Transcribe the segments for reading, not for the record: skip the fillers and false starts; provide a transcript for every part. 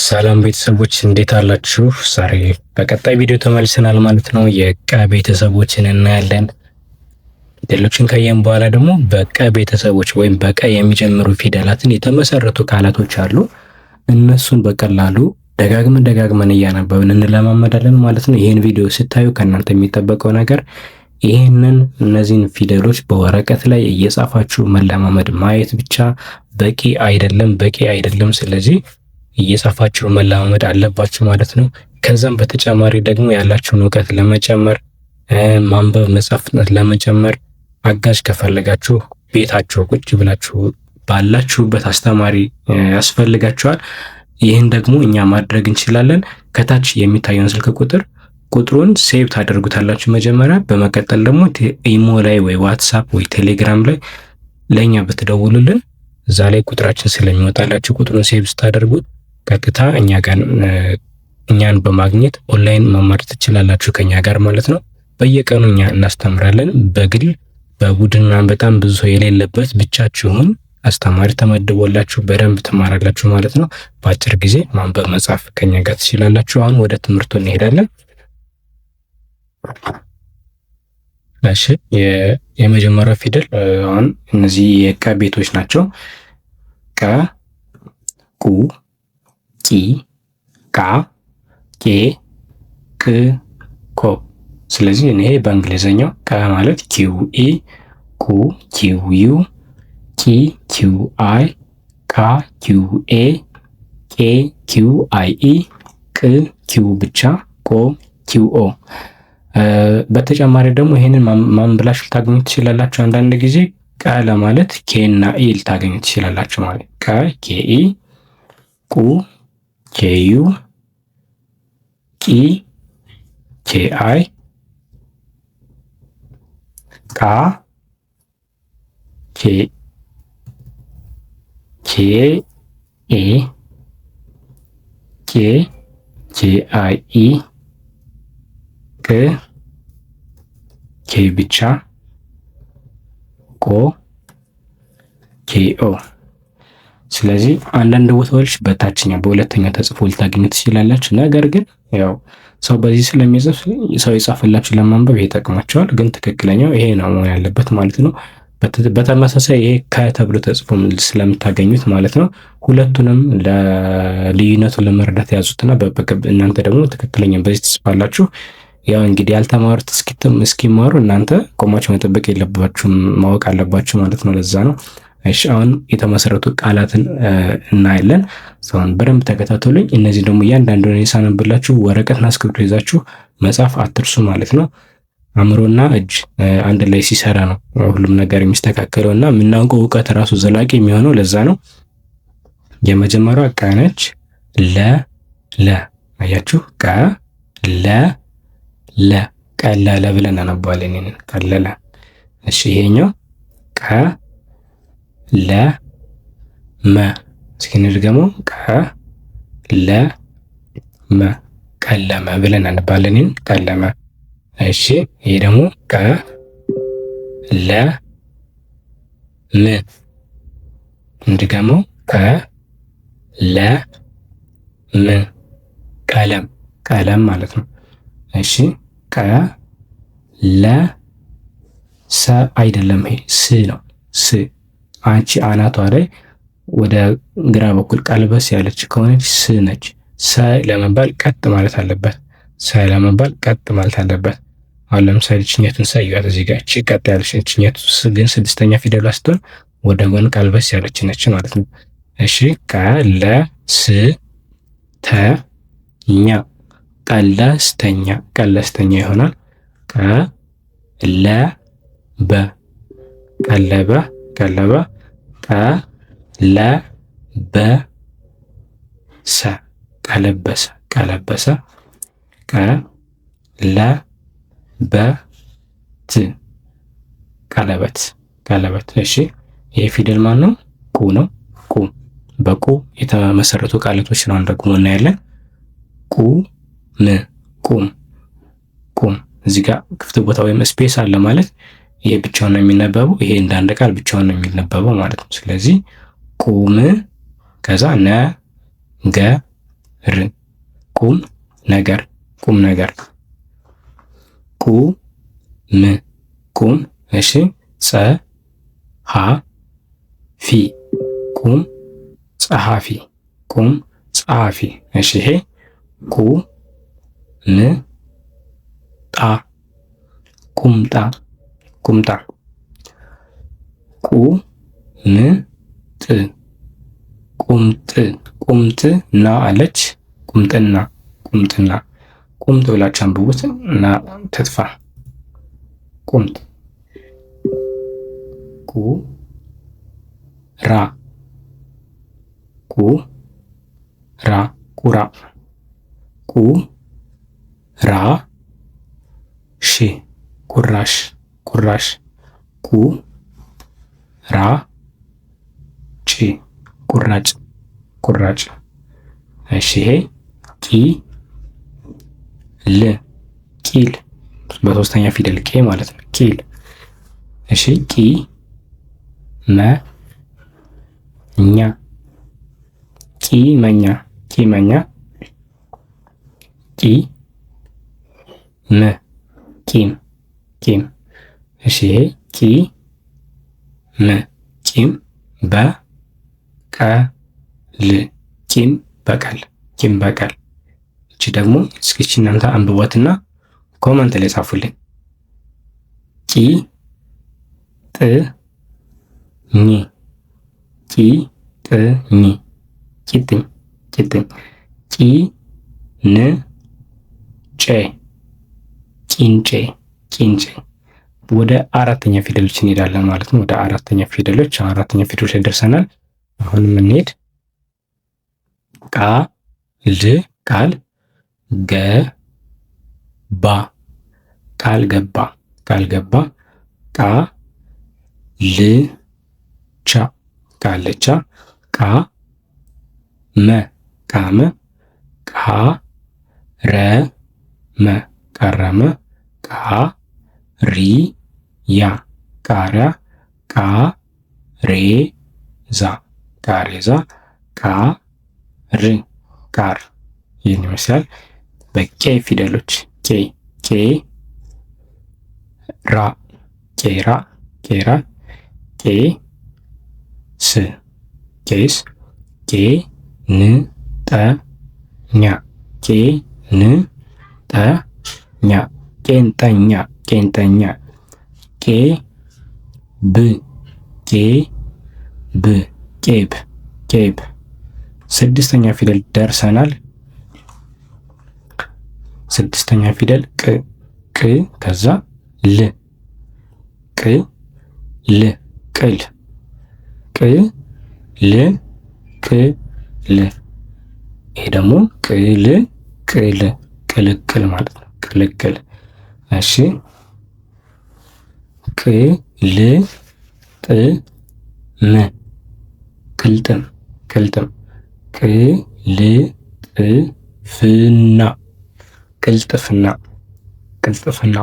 ሰላም ቤተሰቦች እንዴት አላችሁ? ዛሬ በቀጣይ ቪዲዮ ተመልሰናል ማለት ነው። የቀ ቤተሰቦችን እናያለን። ፊደሎችን ካየን በኋላ ደግሞ በቀ ቤተሰቦች ወይም በቀ የሚጀምሩ ፊደላትን የተመሰረቱ ቃላቶች አሉ። እነሱን በቀላሉ ደጋግመን እያነበብን እንለማመዳለን ማለት ነው። ይህን ቪዲዮ ስታዩ ከእናንተ የሚጠበቀው ነገር እነዚህን ፊደሎች በወረቀት ላይ እየጻፋችሁ መለማመድ ማየት ብቻ በቂ አይደለም። ስለዚህ እየጻፋችሁ መለማመድ አለባችሁ ማለት ነው። ከዛም በተጨማሪ ደግሞ ያላችሁን እውቀት ለመጨመር ማንበብ መጻፍ ፍጥነት ለመጨመር አጋዥ ከፈለጋችሁ ቤታችሁ ቁጭ ብላችሁ ባላችሁበት አስተማሪ ያስፈልጋችኋል። ይህን ደግሞ እኛ ማድረግ እንችላለን። ከታች የሚታየውን ስልክ ቁጥሩን ሴቭ ታደርጉታላችሁ መጀመሪያ። በመቀጠል ደግሞ ኢሞ ላይ ወይ ዋትሳፕ ወይ ቴሌግራም ላይ ለእኛ ብትደውሉልን እዛ ላይ ቁጥራችን ስለሚወጣላችሁ ቁጥሩን ሴቭ ስታደርጉት ቀጥታ እኛን በማግኘት ኦንላይን መማር ትችላላችሁ ከኛ ጋር ማለት ነው። በየቀኑ እኛ እናስተምራለን። በግል በቡድንና በጣም ብዙ ሰው የሌለበት ብቻችሁን አስተማሪ ተመድቦላችሁ በደንብ ትማራላችሁ ማለት ነው። በአጭር ጊዜ ማንበብ መጻፍ ከኛ ጋር ትችላላችሁ። አሁን ወደ ትምህርቱ እንሄዳለን። እሺ የመጀመሪያው ፊደል አሁን እነዚህ የቀ ቤቶች ናቸው። ቀ፣ ቁ፣ ቂ፣ ቃ፣ ቄ፣ ቅ፣ ኮ። ስለዚህ ይሄ በእንግሊዘኛው ቀ ማለት ኪው ኢ፣ ቁ ኪው ዩ፣ ቂ ኪው አይ፣ ቃ ኪው ኤ፣ ቄ ኪው አይ ኢ፣ ቅ ኪው ብቻ፣ ቆ ኪው ኦ። በተጨማሪ ደግሞ ይሄንን ማን ብላችሁ ልታገኙ ትችላላችሁ። አንዳንድ ጊዜ ቀ ለማለት ኬ እና ኢ ልታገኙ ትችላላችሁ ማለት ቀ ኬ ኢ፣ ቁ ኬ ዩ፣ ቂ ኬ አይ፣ ቃ ኬ ኤ፣ ቄ ኬ አይ ኢ፣ ቅ ኬ ብቻ፣ ቆ ኬ ኦ። ስለዚህ አንዳንድ ቦታዎች በታችኛው በሁለተኛው ተጽፎ ልታገኙ ትችላላችሁ። ነገር ግን ያው ሰው በዚህ ስለሚጽፍ ሰው የጻፈላችሁ ለማንበብ ይጠቅማቸዋል። ግን ትክክለኛው ይሄ ነው መሆን ያለበት ማለት ነው። በተመሳሳይ ይሄ ከተብሎ ተጽፎ ስለምታገኙት ማለት ነው። ሁለቱንም ለልዩነቱን ለመረዳት ያዙትና እናንተ ደግሞ ትክክለኛ በዚህ ትጽፋላችሁ። ያው እንግዲህ ያልተማሩት እስኪማሩ እናንተ ቆማችሁ መጠበቅ የለባችሁም፣ ማወቅ አለባችሁ ማለት ነው። ለዛ ነው። እሺ አሁን የተመሰረቱ ቃላትን እናያለን። አሁን በደንብ ተከታተሉኝ። እነዚህ ደግሞ እያንዳንዱን ሳነብላችሁ ወረቀትና እስክሪብቶ ይዛችሁ መጻፍ አትርሱ ማለት ነው። አእምሮና እጅ አንድ ላይ ሲሰራ ነው ሁሉም ነገር የሚስተካከለው እና የምናውቀው እውቀት ራሱ ዘላቂ የሚሆነው ለዛ ነው። የመጀመሪያዋ ቀ ነች። ለ አያችሁ፣ ቀ ለ ቀለለ ብለን አነባለን። ቀለለ። እሺ ይሄኛው ቀ ለ መ። እስኪ እንድገመው። ቀ ለ መ ቀለመ ብለን አነባለን። ቀለመ። እሺ ይሄ ደግሞ ቀ ለ ም። እንድገመው። ቀ ለ ም ቀለም ማለት ነው። እሺ ቀ ለ ሰ አይደለም፣ ይሄ ስ ነው። ስ አንቺ አናቷ ላይ ወደ ግራ በኩል ቀልበስ ያለች ከሆነች ስ ነች። ሰ ለመባል ቀጥ ማለት አለበት። አሁን ለምሳሌ ችኛቱን ሳይዋት እዚህ ጋር እቺ ቀጥ ያለች ችኛቱ ግን ስድስተኛ ፊደሏ ስትሆን ወደ ጎን ቀልበስ ያለች ነች ማለት ነው። እሺ ቀ ለ ስ ተ ኛ ቀለስተኛ ይሆናል። ቀ ለ በ ቀለበ። ቀ ለ በ ሰ ቀለበሰ። ቀ ለ በ ት ቀለበት። እሺ ይሄ ፊደል ማን ነው? ቁ ነው። ቁ በቁ የተመሰረቱ ቃላቶች ነው ደግሞ እናያለን። ቁም። እዚህ ጋር ክፍት ቦታ ወይም ስፔስ አለ ማለት ይሄ ብቻውን ነው የሚነበበው። ይሄ እንደ አንድ ቃል ብቻውን ነው የሚነበበው ማለት ነው። ስለዚህ ቁም፣ ከዛ ነገ፣ ር ቁም ነገር ቁም ነገር ቁም ቁም እሺ ጸሐፊ ቁም ጸሐፊ ቁም ጸሐፊ እሺ ይሄ ቁምጣ ቁምጣ ቁምጥና አለች ቁምጥና ቁምጥ ብላችሁ አንብቡት እና ትጥፋ ቁምጥ ቁራ ቁራ ቁራሽ ቁራጭ እሺ ይሄ ቂል በሶስተኛ ፊደል ቄ ማለት ነው ቂል እሺ ቂመኛ ቂም እሺ ይሄ ቂም በቀል እቺ ደግሞ እስኪ እናንተ አንብቧትና ኮመንት ላይ ጻፉልኝ። ቂጥኝ ቂንጬ ወደ አራተኛ ፊደሎች እንሄዳለን ማለት ነው። ወደ አራተኛ ፊደሎች ላይ ደርሰናል። አሁን የምንሄድ ቃል ገባ ቃልቻ ቃመ ቃረመ ቃሪያ ቃሪያ ቃሬዛ ቃር ይህን ይመስላል። በቄ ፊደሎች ቄራ ቄስ ቄንጠኛ ቄብ ስድስተኛ ፊደል ደርሰናል። ስድስተኛ ፊደል ቅ ከዛ ቅል ይሄ ደግሞ ቅልቅል ማለት ነው። ቅልቅል እሺ ቅልጥም ቅልጥፍና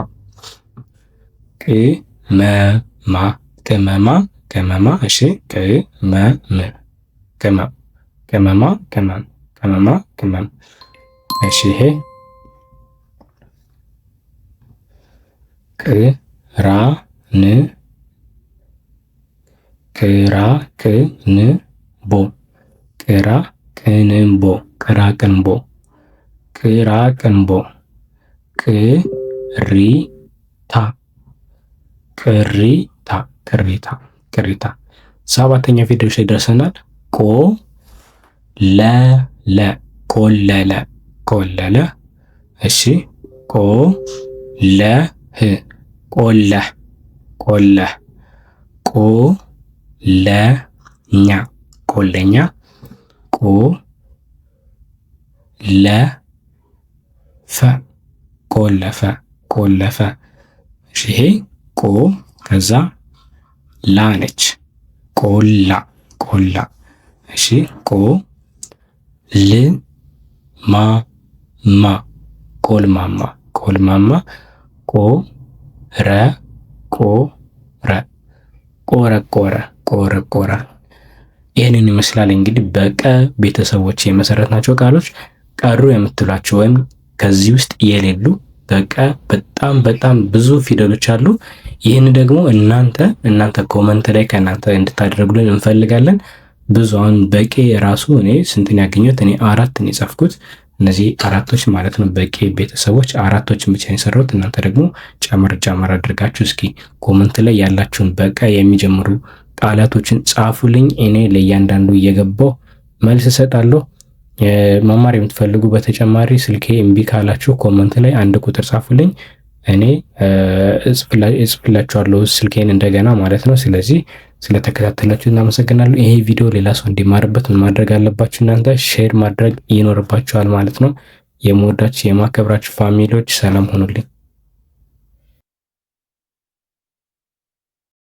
ቅመማ እሺ ቅመም እሺ ይሄ ቅራቅንቦ ቅሪታ ሰባተኛ ፊደሎች ላይ ደርሰናል። ቆለለ እሺ ቆለህ ቆለኛ ቆለፈ እሺ ይሄ ከዛ ላ ነች ቆላ እሺ ቆልማማ ቆረቆረ ይህንን ይመስላል እንግዲህ በቀ ቤተሰቦች የመሰረትናቸው ቃሎች። ቀሩ የምትሏቸው ወይም ከዚህ ውስጥ የሌሉ በቀ በጣም በጣም ብዙ ፊደሎች አሉ። ይህን ደግሞ እናንተ ኮመንት ላይ ከእናንተ እንድታደርጉልን እንፈልጋለን። ብዙ አሁን በቄ ራሱ እኔ ስንትን ያገኘሁት እኔ 4 ነው የጻፍኩት። እነዚህ 4ቶች ማለት ነው በቄ ቤተሰቦች 4ቶችን ብቻ የሰራሁት። እናንተ ደግሞ ጨመር አድርጋችሁ እስኪ ኮመንት ላይ ያላችሁን በቀ የሚጀምሩ ቃላቶችን ጻፉልኝ። እኔ ለእያንዳንዱ እየገባው መልስ እሰጣለሁ። መማር የምትፈልጉ በተጨማሪ ስልኬ እምቢ ካላችሁ ኮመንት ላይ 1 ቁጥር ጻፉልኝ፣ እኔ እጽፍላችኋለሁ ስልኬን እንደገና ማለት ነው። ስለዚህ ስለተከታተላችሁ እናመሰግናለሁ። ይሄ ቪዲዮ ሌላ ሰው እንዲማርበት ምን ማድረግ አለባችሁ? እናንተ ሼር ማድረግ ይኖርባችኋል ማለት ነው። የምወዳችሁ የማከብራችሁ ፋሚሊዎች ሰላም ሆኑልኝ።